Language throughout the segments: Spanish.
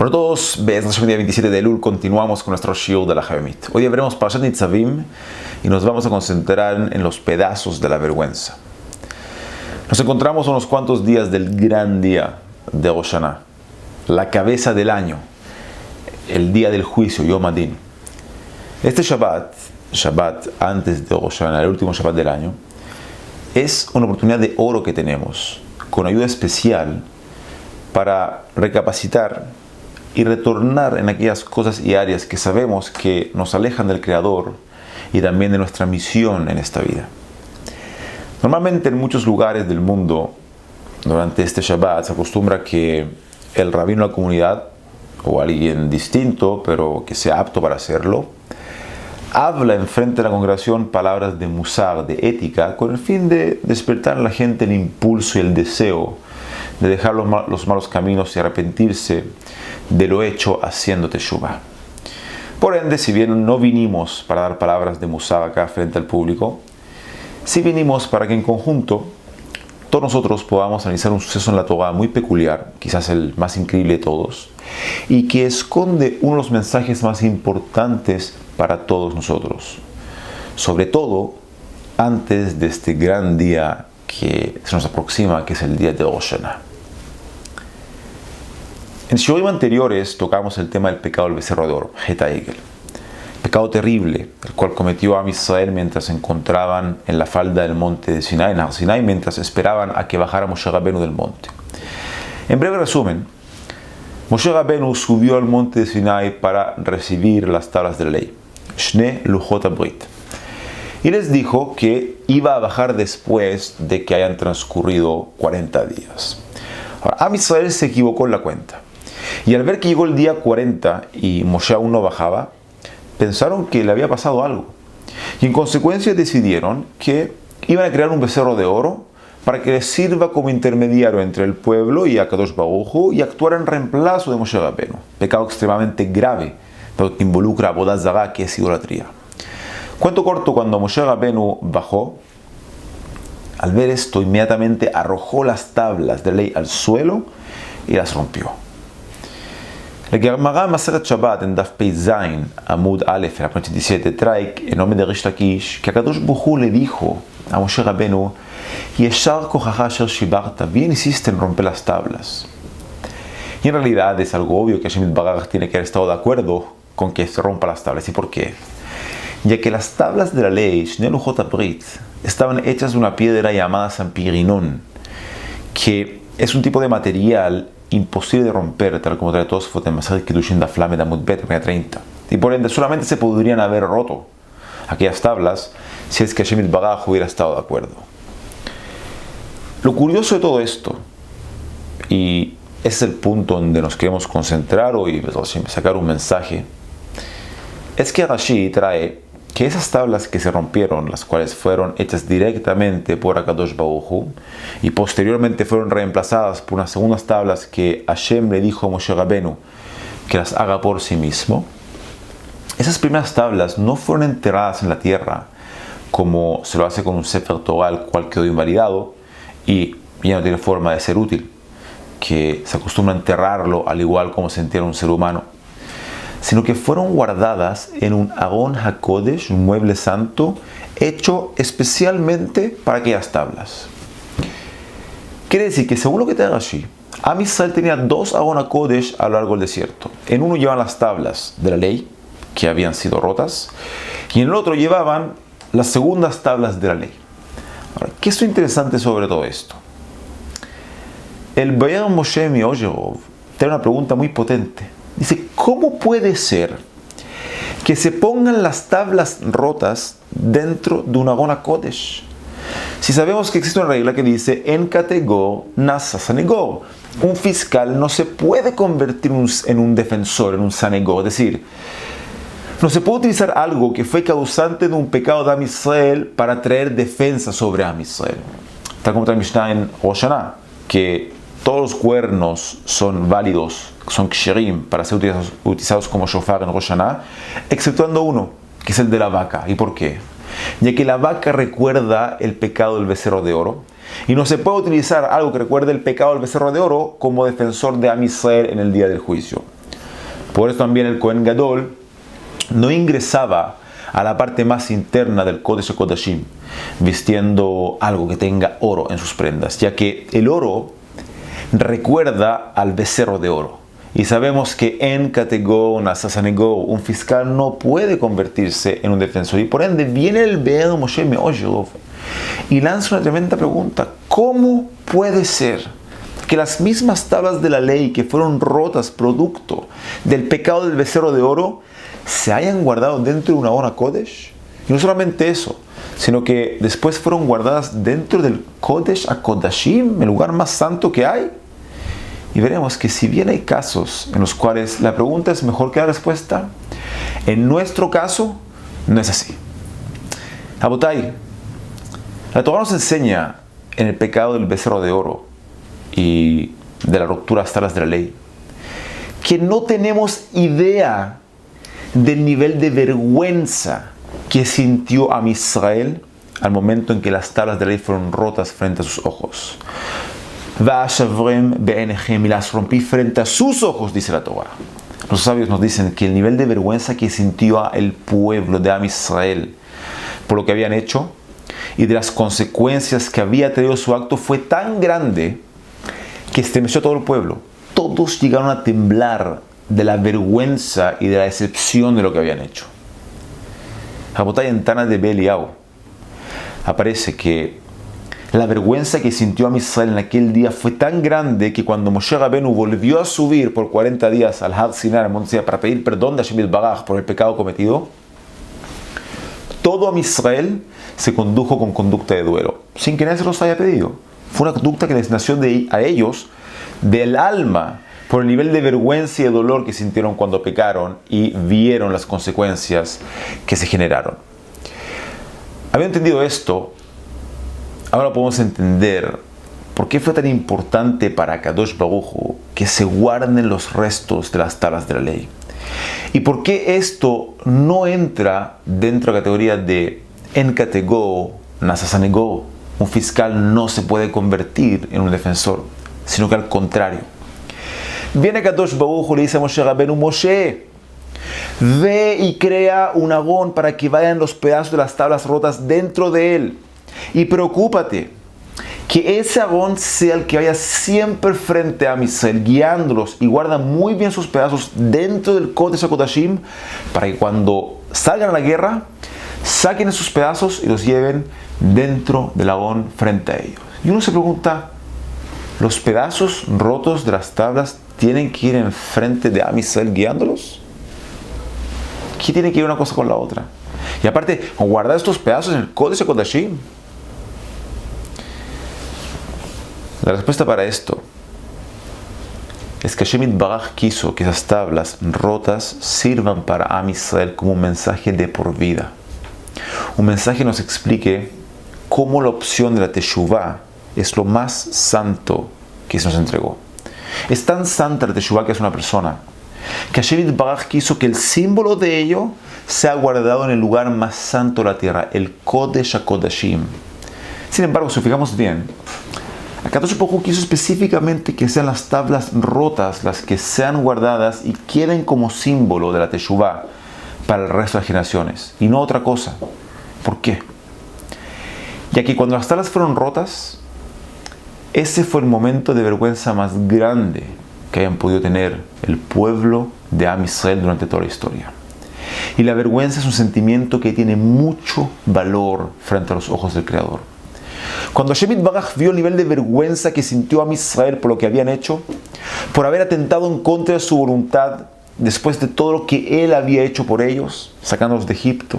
Hola a todos, Be'ez el día 27 de Elul continuamos con nuestro shiur de la Hayomit. Hoy veremos Parashat Nitzavim y nos vamos a concentrar en los pedazos de la vergüenza. Nos encontramos unos cuantos días del gran día de Rosh Hashanah, la cabeza del año, el día del juicio, Yom Adin. Este Shabbat antes de Rosh Hashanah, el último Shabbat del año, es una oportunidad de oro que tenemos, con ayuda especial para recapacitar y retornar en aquellas cosas y áreas que sabemos que nos alejan del Creador y también de nuestra misión en esta vida. Normalmente en muchos lugares del mundo, durante este Shabbat, se acostumbra que el rabino de la comunidad, o alguien distinto, pero que sea apto para hacerlo, habla enfrente de la congregación palabras de musar, de ética, con el fin de despertar en la gente el impulso y el deseo de dejar los malos caminos y arrepentirse de lo hecho haciendo teshuvah. Por ende, si bien no vinimos para dar palabras de musar acá frente al público, sí vinimos para que en conjunto todos nosotros podamos analizar un suceso en la Torah muy peculiar, quizás el más increíble de todos, y que esconde uno de los mensajes más importantes para todos nosotros, sobre todo antes de este gran día que se nos aproxima, que es el día de Rosh Hashanah. En shiurim anteriores tocamos el tema del pecado del becerro de oro, Het HaEgel, pecado terrible, el cual cometió Am Israel mientras se encontraban en la falda del monte de Sinai, en Har Sinai, mientras esperaban a que bajara Moshe Rabenu del monte. En breve resumen, Moshe Rabenu subió al monte de Sinai para recibir las tablas de la ley, Shne Luchot HaBrit, y les dijo que iba a bajar después de que hayan transcurrido 40 días. Ahora, Am Israel se equivocó en la cuenta. Y al ver que llegó el día 40 y Moshe aún no bajaba, pensaron que le había pasado algo. Y en consecuencia decidieron que iban a crear un becerro de oro para que les sirva como intermediario entre el pueblo y Akadosh Baruj Hu y actuar en reemplazo de Moshe Rabenu. Pecado extremadamente grave, pero que involucra a Avodat Zará, que es idolatría. Cuento corto, cuando Moshe Rabenu bajó, al ver esto, inmediatamente arrojó las tablas de ley al suelo y las rompió. La Gemara Maseret Shabbat en Daf Pei Zain, Amud Aleph, en la página 27, trae en nombre de Rish Lakish que Akadosh Baruj Hu le dijo a Moshe Rabenu: Yeshar kochacha asher shibarta, bien hiciste en romper las tablas. Y en realidad es algo obvio que Hashem Yitbaraj tiene que haber estado de acuerdo con que se rompa las tablas. ¿Y por qué? Ya que las tablas de la ley, Shne Luchot HaBrit, estaban hechas de una piedra llamada Sanpirinón, que es un tipo de material imposible de romper, tal como trae Tosfot en Masechet Kiddushin Daf Lamed Amud Bet, página 30. Y por ende solamente se podrían haber roto aquellas tablas si es que Hashem Yitbaraj hubiera estado de acuerdo. Lo curioso de todo esto, y es el punto donde nos queremos concentrar hoy, sacar un mensaje, es que Rashi trae que esas tablas que se rompieron, las cuales fueron hechas directamente por Akadosh Baruj Hu y posteriormente fueron reemplazadas por unas segundas tablas que Hashem le dijo a Moshe Rabenu que las haga por sí mismo, esas primeras tablas no fueron enterradas en la tierra como se lo hace con un Sefer Torah, el cual quedó invalidado y ya no tiene forma de ser útil, que se acostumbra a enterrarlo al igual como se entierra un ser humano, sino que fueron guardadas en un Aron HaKodesh, un mueble santo, hecho especialmente para aquellas tablas. Quiere decir que según lo que te haga Rashi, Am Israel tenía dos Aron HaKodesh a lo largo del desierto. En uno llevaban las tablas de la ley, que habían sido rotas, y en el otro llevaban las segundas tablas de la ley. Ahora, ¿qué es lo interesante sobre todo esto? El Bayer Moshe Miojerov tiene una pregunta muy potente. Dice, ¿cómo puede ser que se pongan las tablas rotas dentro de un Aron HaKodesh? Si sabemos que existe una regla que dice, en categor nasa sanegor. Un fiscal no se puede convertir en un defensor, en un sanegor. Es decir, no se puede utilizar algo que fue causante de un pecado de Am Israel para traer defensa sobre Am Israel. Tal como trae Mishnah en Rosh Hashanah, que todos los cuernos son válidos, son ksherim para ser utilizados como shofar en Rosh Hashanah, exceptuando uno, que es el de la vaca. ¿Y por qué? Ya que la vaca recuerda el pecado del becerro de oro, y no se puede utilizar algo que recuerde el pecado del becerro de oro como defensor de Am Israel en el día del juicio. Por eso también el Kohen Gadol no ingresaba a la parte más interna del Kodesh HaKodashim vistiendo algo que tenga oro en sus prendas, ya que el oro recuerda al becerro de oro. Y sabemos que en Kategó, Nasasanegó, un fiscal no puede convertirse en un defensor. Y por ende viene el Be'er Moshe Me'oshilov y lanza una tremenda pregunta. ¿Cómo puede ser que las mismas tablas de la ley que fueron rotas producto del pecado del becerro de oro se hayan guardado dentro de una Hora Kodesh? Y no solamente eso, sino que después fueron guardadas dentro del Kodesh HaKodashim, el lugar más santo que hay. Y veremos que si bien hay casos en los cuales la pregunta es mejor que la respuesta, en nuestro caso no es así. Rabotai, la Torah nos enseña en el pecado del becerro de oro y de la ruptura hasta las de la ley, que no tenemos idea del nivel de vergüenza que sintió Am Israel al momento en que las tablas de la ley fueron rotas frente a sus ojos. Y las rompí frente a sus ojos, dice la Torah. Los sabios nos dicen que el nivel de vergüenza que sintió el pueblo de Am Israel por lo que habían hecho y de las consecuencias que había traído su acto fue tan grande que estremeció a todo el pueblo. Todos llegaron a temblar de la vergüenza y de la decepción de lo que habían hecho. Rabotay, en Tana de Beliau aparece que la vergüenza que sintió Am Israel en aquel día fue tan grande que cuando Moshe Rabenu volvió a subir por 40 días al Har Sinai, al monte Sinai, para pedir perdón de Hashem Yitbaraj por el pecado cometido, todo Am Israel se condujo con conducta de duelo, sin que nadie se los haya pedido. Fue una conducta que les nació a ellos del alma, por el nivel de vergüenza y de dolor que sintieron cuando pecaron y vieron las consecuencias que se generaron. Habiendo entendido esto, ahora podemos entender por qué fue tan importante para Kadosh Baruj Hu que se guarden los restos de las tablas de la ley. Y por qué esto no entra dentro de la categoría de En Kategó, Nasasanegó. Un fiscal no se puede convertir en un defensor, sino que al contrario. Viene Kadosh Baruj Hu y le dice a Moshe Rabenu: Moshe, ve y crea un agón para que vayan los pedazos de las tablas rotas dentro de él. Y preocúpate que ese agón sea el que vaya siempre frente a Israel, guiándolos, y guarda muy bien sus pedazos dentro del Kodesh HaKodashim, para que cuando salgan a la guerra, saquen esos pedazos y los lleven dentro del agón frente a ellos. Y uno se pregunta, ¿los pedazos rotos de las tablas tienen que ir enfrente de Israel guiándolos? ¿Qué tiene que ir una cosa con la otra? Y aparte, guardar estos pedazos en el Kodesh HaKodashim. La respuesta para esto es que Hashem Yitbaraj quiso que esas tablas rotas sirvan para Am Israel como un mensaje de por vida. Un mensaje que nos explique cómo la opción de la Teshuvah es lo más santo que se nos entregó. Es tan santa la Teshuvah que es una persona, que Hashem Yitbaraj quiso que el símbolo de ello sea guardado en el lugar más santo de la tierra, el Kodesh HaKodashim. Sin embargo, si fijamos bien, Akadosh Baruj Hu quiso específicamente que sean las tablas rotas las que sean guardadas y queden como símbolo de la Teshuvah para el resto de las generaciones, y no otra cosa. ¿Por qué? Ya que cuando las tablas fueron rotas, ese fue el momento de vergüenza más grande que hayan podido tener el pueblo de Am Israel durante toda la historia. Y la vergüenza es un sentimiento que tiene mucho valor frente a los ojos del Creador. Cuando Hashem Yitbaraj vio el nivel de vergüenza que sintió Am Israel por lo que habían hecho, por haber atentado en contra de su voluntad, después de todo lo que Él había hecho por ellos, sacándolos de Egipto,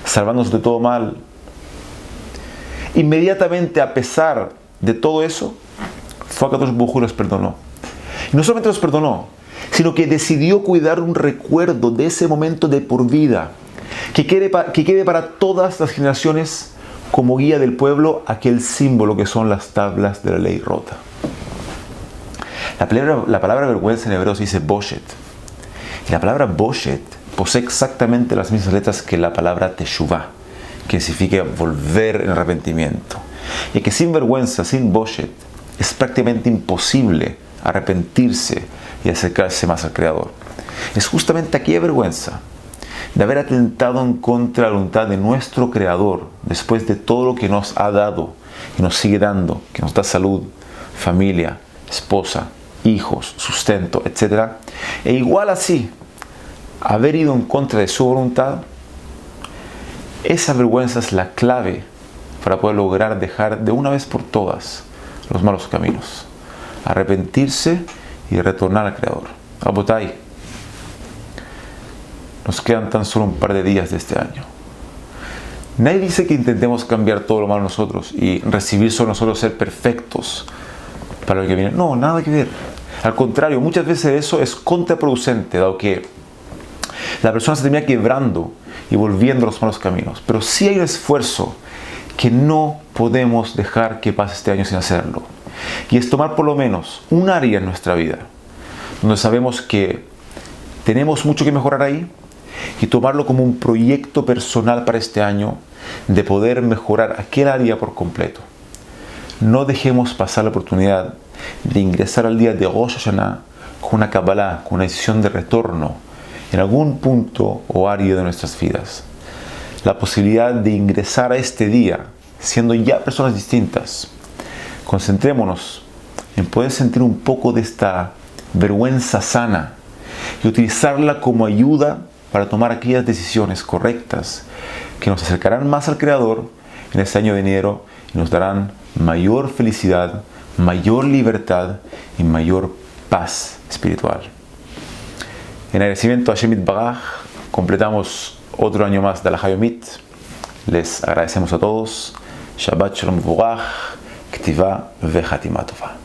salvándolos de todo mal, inmediatamente, a pesar de todo eso, fue a Kadosh Baruj Hu y los perdonó. Y no solamente los perdonó, sino que decidió cuidar un recuerdo de ese momento de por vida, que quede para todas las generaciones como guía del pueblo, aquel símbolo que son las tablas de la ley rota. La palabra vergüenza en hebreo se dice boshet. Y la palabra boshet posee exactamente las mismas letras que la palabra teshuvah, que significa volver en arrepentimiento. Y que sin vergüenza, sin boshet, es prácticamente imposible arrepentirse y acercarse más al Creador. es justamente aquella vergüenza de haber atentado en contra de la voluntad de nuestro Creador después de todo lo que nos ha dado y nos sigue dando, que nos da salud, familia, esposa, hijos, sustento, etc. E igual así, haber ido en contra de su voluntad, esa vergüenza es la clave para poder lograr dejar de una vez por todas los malos caminos, arrepentirse y retornar al Creador. Rabotai, nos quedan tan solo un par de días de este año. Nadie dice que intentemos cambiar todo lo malo nosotros y recibir solo nosotros ser perfectos para lo que viene. No, nada que ver. Al contrario, muchas veces eso es contraproducente, dado que la persona se termina quebrando y volviendo a los malos caminos. Pero sí hay un esfuerzo que no podemos dejar que pase este año sin hacerlo. Y es tomar por lo menos un área en nuestra vida donde sabemos que tenemos mucho que mejorar ahí y tomarlo como un proyecto personal para este año de poder mejorar aquel área por completo. No dejemos pasar la oportunidad de ingresar al día de Rosh Hashanah con una Kabbalah, con una decisión de retorno en algún punto o área de nuestras vidas. La posibilidad de ingresar a este día siendo ya personas distintas. Concentrémonos en poder sentir un poco de esta vergüenza sana y utilizarla como ayuda para tomar aquellas decisiones correctas que nos acercarán más al Creador en este año de enero y nos darán mayor felicidad, mayor libertad y mayor paz espiritual. En agradecimiento a Hashem Yitbaraj, completamos otro año más de la Hayomit. Les agradecemos a todos. Shabbat Shalom Vurach, Ktiva ve Hatima Tova.